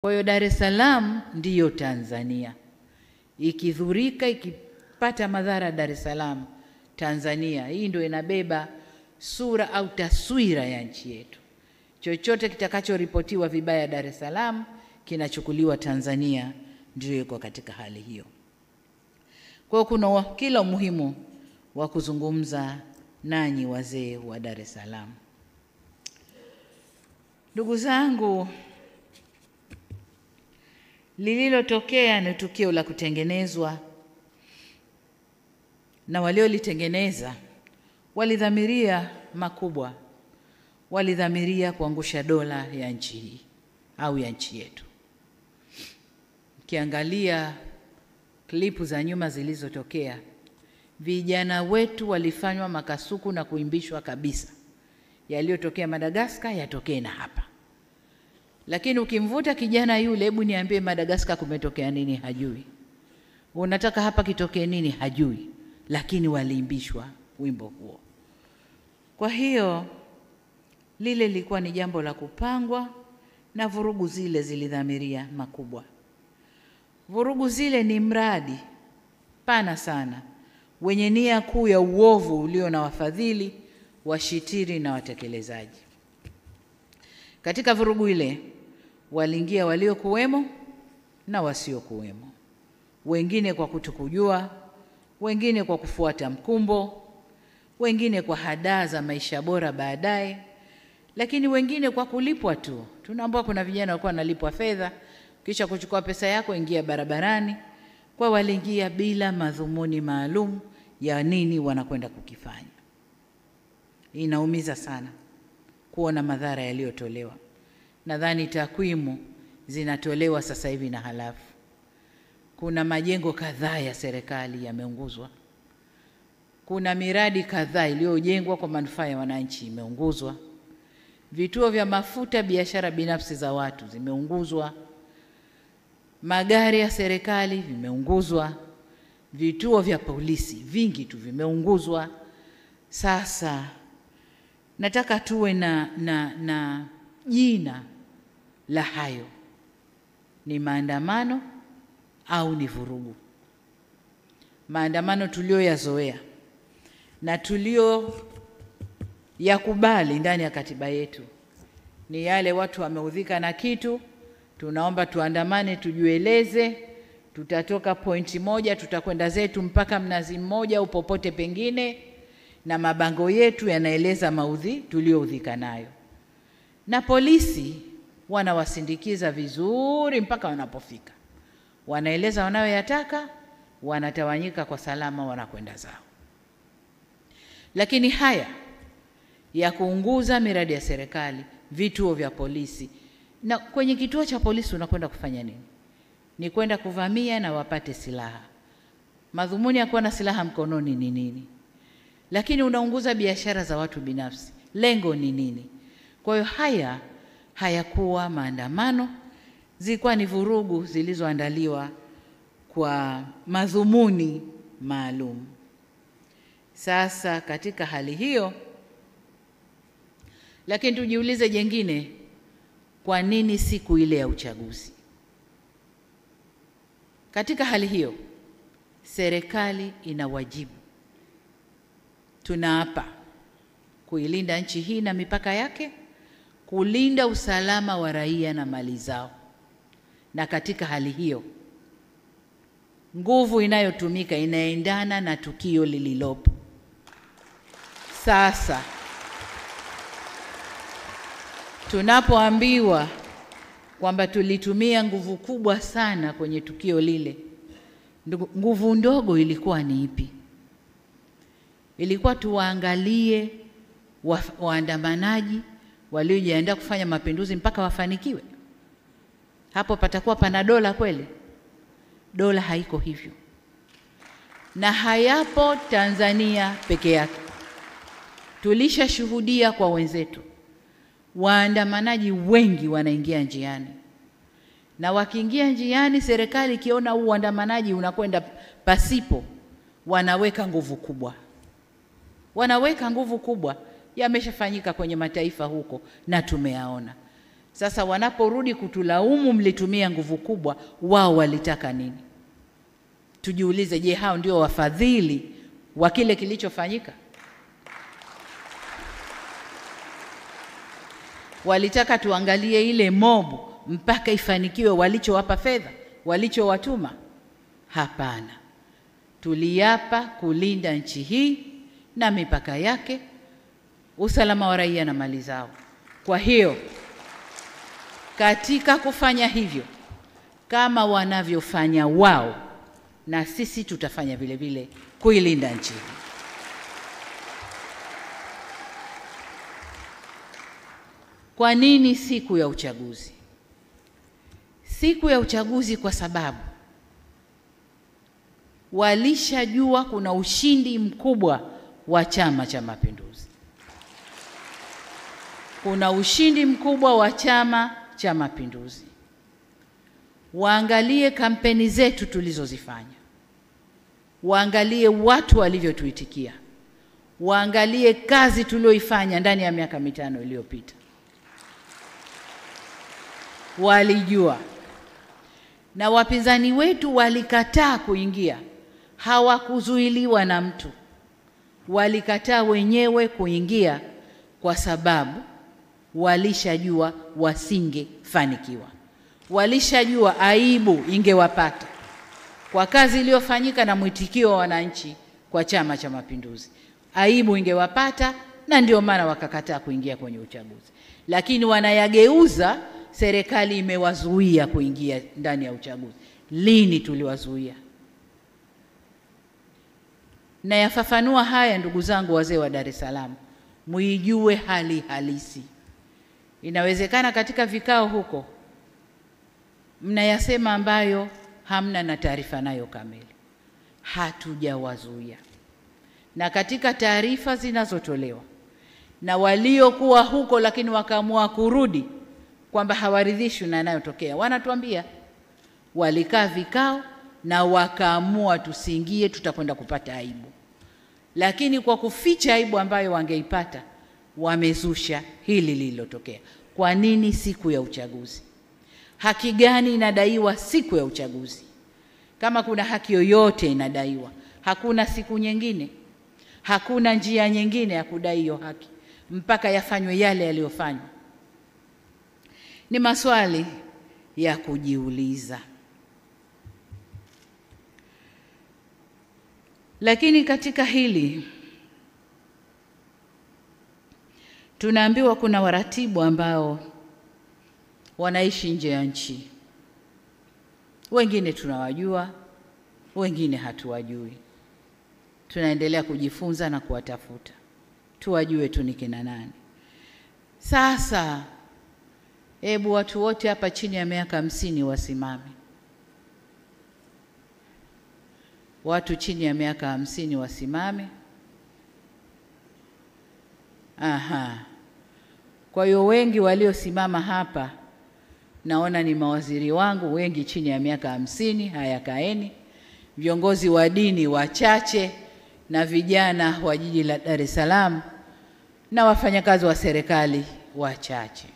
Kwa hiyo Dar es Salaam ndiyo Tanzania. Ikidhurika, ikipata madhara Dar es Salaam, Tanzania hii ndio inabeba sura au taswira ya nchi yetu. Chochote kitakachoripotiwa vibaya Dar es Salaam kinachukuliwa Tanzania, ndio iko katika hali hiyo. Kwa hiyo kuna kila umuhimu wa kuzungumza nanyi wazee wa Dar es Salaam. Ndugu zangu, lililotokea ni tukio la kutengenezwa, na waliolitengeneza walidhamiria makubwa. Walidhamiria kuangusha dola ya nchi hii au ya nchi yetu. Ukiangalia klipu za nyuma zilizotokea, vijana wetu walifanywa makasuku na kuimbishwa kabisa. Yaliyotokea Madagascar yatokee na hapa. Lakini ukimvuta kijana yule, hebu niambie Madagascar kumetokea nini, hajui. Unataka hapa kitokee nini, hajui. Lakini waliimbishwa wimbo huo. Kwa hiyo lile lilikuwa ni jambo la kupangwa, na vurugu zile zilidhamiria makubwa. Vurugu zile ni mradi pana sana wenye nia kuu ya uovu ulio na wafadhili, washitiri na watekelezaji. Katika vurugu ile waliingia waliokuwemo na wasiokuwemo, wengine kwa kutokujua, wengine kwa kufuata mkumbo, wengine kwa hadaa za maisha bora baadaye, lakini wengine kwa kulipwa tu. Tunaambiwa kuna vijana walikuwa wanalipwa fedha, kisha kuchukua pesa yako ingia barabarani. Kwa waliingia bila madhumuni maalum ya nini wanakwenda kukifanya. Inaumiza sana kuona madhara yaliyotolewa. Nadhani takwimu zinatolewa sasa hivi na halafu. Kuna majengo kadhaa ya serikali yameunguzwa. Kuna miradi kadhaa iliyojengwa kwa manufaa ya wananchi imeunguzwa. Vituo vya mafuta, biashara binafsi za watu zimeunguzwa. Magari ya serikali vimeunguzwa. Vituo vya polisi vingi tu vimeunguzwa. Sasa nataka tuwe na jina la hayo. Ni maandamano au ni vurugu? Maandamano tulioyazoea na tulio yakubali ndani ya katiba yetu ni yale watu wameudhika na kitu, tunaomba tuandamane, tujueleze, tutatoka pointi moja, tutakwenda zetu mpaka Mnazi Mmoja au popote pengine, na mabango yetu yanaeleza maudhi tulioudhika nayo. Na polisi wanawasindikiza vizuri mpaka wanapofika. Wanaeleza wanayoyataka, wanatawanyika kwa salama, wanakwenda zao. Lakini haya ya kuunguza miradi ya serikali, vituo vya polisi, na kwenye kituo cha polisi unakwenda kufanya nini? Ni kwenda kuvamia na wapate silaha. Madhumuni ya kuwa na silaha mkononi ni nini? Lakini unaunguza biashara za watu binafsi, lengo ni nini? Kwa hiyo haya hayakuwa maandamano, zilikuwa ni vurugu zilizoandaliwa kwa madhumuni maalum. Sasa katika hali hiyo, lakini tujiulize jengine, kwa nini siku ile ya uchaguzi? Katika hali hiyo, serikali ina wajibu. Tunaapa kuilinda nchi hii na mipaka yake, kulinda usalama wa raia na mali zao. Na katika hali hiyo, nguvu inayotumika inaendana na tukio lililopo. Sasa tunapoambiwa kwamba tulitumia nguvu kubwa sana kwenye tukio lile, nguvu ndogo ilikuwa ni ipi? Ilikuwa tuwaangalie waandamanaji waliojiandaa kufanya mapinduzi mpaka wafanikiwe? Hapo patakuwa pana dola kweli? Dola haiko hivyo. Na hayapo Tanzania peke yake. Tulishashuhudia kwa wenzetu. Waandamanaji wengi wanaingia njiani. Na wakiingia njiani, serikali ikiona uandamanaji unakwenda pasipo, wanaweka nguvu kubwa. Wanaweka nguvu kubwa. Yameshafanyika kwenye mataifa huko na tumeyaona. Sasa wanaporudi kutulaumu mlitumia nguvu kubwa, wao walitaka nini? Tujiulize, je, hao ndio wafadhili wa kile kilichofanyika? Walitaka tuangalie ile mobu mpaka ifanikiwe walichowapa fedha, walichowatuma? Hapana. Tuliapa kulinda nchi hii na mipaka yake, usalama wa raia na mali zao. Kwa hiyo katika kufanya hivyo, kama wanavyofanya wao, na sisi tutafanya vile vile kuilinda nchi hii. Kwa nini siku ya uchaguzi? Siku ya uchaguzi kwa sababu walishajua kuna ushindi mkubwa wa Chama cha Mapinduzi. Kuna ushindi mkubwa wa Chama cha Mapinduzi. Waangalie kampeni zetu tulizozifanya. Waangalie watu walivyotuitikia. Waangalie kazi tulioifanya ndani ya miaka 5 iliyopita. Walijua. Na wapinzani wetu walikataa kuingia. Hawakuzuiliwa na mtu. Walikataa wenyewe kuingia kwa sababu walishajua wasingefanikiwa. Walishajua aibu ingewapata kwa kazi iliyofanyika na mwitikio wa wananchi kwa Chama cha Mapinduzi. Aibu ingewapata, na ndio maana wakakataa kuingia kwenye uchaguzi. Lakini wanayageuza, serikali imewazuia kuingia ndani ya uchaguzi. Lini tuliwazuia? Na yafafanua haya, ndugu zangu wazee wa Dar es Salaam, muijue hali halisi. Inawezekana katika vikao huko mnayasema ambayo hamna na taarifa nayo kamili. Hatujawazuia. Na katika taarifa zinazotolewa na waliokuwa huko lakini wakaamua kurudi kwamba hawaridhishwi na yanayotokea, wanatuambia walikaa vikao na wakaamua tusiingie, tutakwenda kupata aibu. Lakini kwa kuficha aibu ambayo wangeipata, wamezusha hili lililotokea. Kwa nini siku ya uchaguzi? Haki gani inadaiwa siku ya uchaguzi? Kama kuna haki yoyote inadaiwa, hakuna siku nyingine, hakuna njia nyingine ya kudai hiyo haki mpaka yafanywe yale yaliyofanywa. Ni maswali ya kujiuliza. Lakini katika hili tunaambiwa kuna waratibu ambao wanaishi nje ya nchi. Wengine tunawajua, wengine hatuwajui. Tunaendelea kujifunza na kuwatafuta, tuwajue tu ni kina nani. Sasa hebu watu wote hapa chini ya miaka 50 wasimame. Watu chini ya miaka 50 wasimame. Aha. Kwa hiyo wengi waliosimama hapa naona ni mawaziri wangu, wengi chini ya miaka 50. Haya, kaeni. Viongozi wa dini wachache na vijana wa jiji la Dar es Salaam na wafanyakazi wa serikali wachache.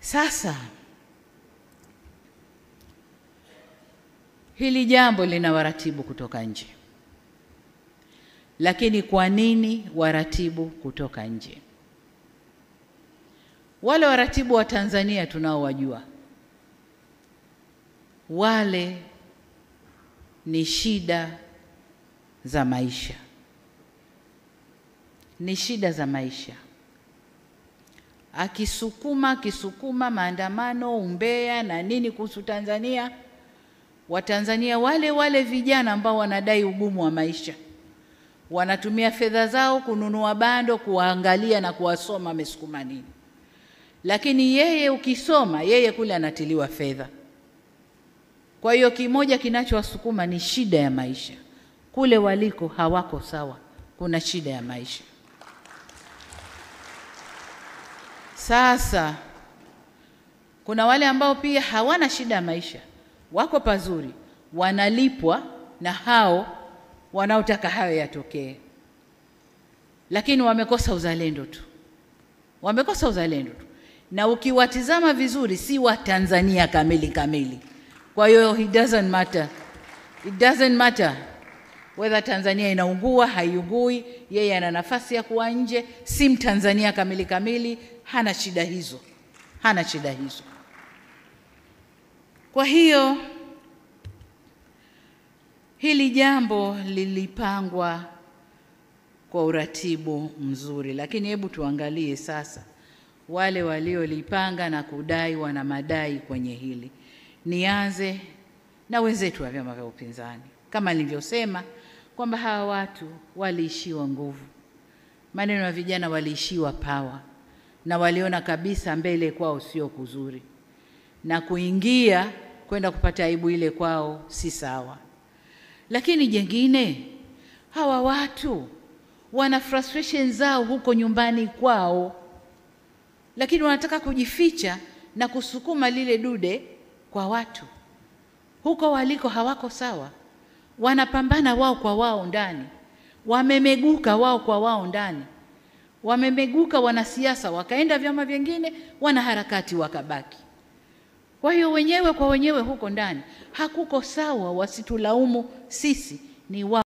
Sasa hili jambo lina waratibu kutoka nje. Lakini kwa nini waratibu kutoka nje? Wale waratibu wa Tanzania tunaowajua, wale ni shida za maisha. Ni shida za maisha. Akisukuma maandamano, umbea na nini kuhusu Tanzania, Watanzania wale vijana ambao wanadai ugumu wa maisha, wanatumia fedha zao kununua bando, kuwaangalia na kuwasoma amesukuma nini. Lakini yeye ukisoma, yeye kule anatiliwa fedha. Kwa hiyo kimoja kinachowasukuma ni shida ya maisha. Kule waliko hawako sawa, kuna shida ya maisha. Sasa kuna wale ambao pia hawana shida ya maisha, wako pazuri, wanalipwa na hao wanaotaka hayo yatokee. Lakini wamekosa uzalendo tu. Wamekosa uzalendo tu. na ukiwatizama vizuri si wa Tanzania kamili. Kwa hiyo it doesn't matter whether Tanzania inaungua haiungui, yeye ana nafasi ya kuwa nje, si Mtanzania kamili, hana shida hizo. Kwa hiyo hili jambo lilipangwa kwa uratibu mzuri, lakini hebu tuangalie sasa wale waliolipanga na kudai wana madai kwenye hili. Nianze na wenzetu wa vyama vya upinzani. Kama nilivyosema kwamba hawa watu waliishiwa nguvu. Maneno ya vijana waliishiwa power na waliona kabisa mbele kwao sio kuzuri. Na kuingia kwenda kupata aibu ile kwao si sawa. Lakini jengine, hawa watu wana frustration zao huko nyumbani kwao, lakini wanataka kujificha na kusukuma lile dude kwa watu. Huko waliko hawako sawa. Wanapambana wao kwa wao ndani. Wamemeguka wao kwa wao ndani. Wamemeguka wanasiasa wakaenda vyama vingine, wanaharakati wakabaki. Kwa hiyo wenyewe kwa wenyewe huko ndani hakuko sawa, wasitulaumu sisi, ni wao.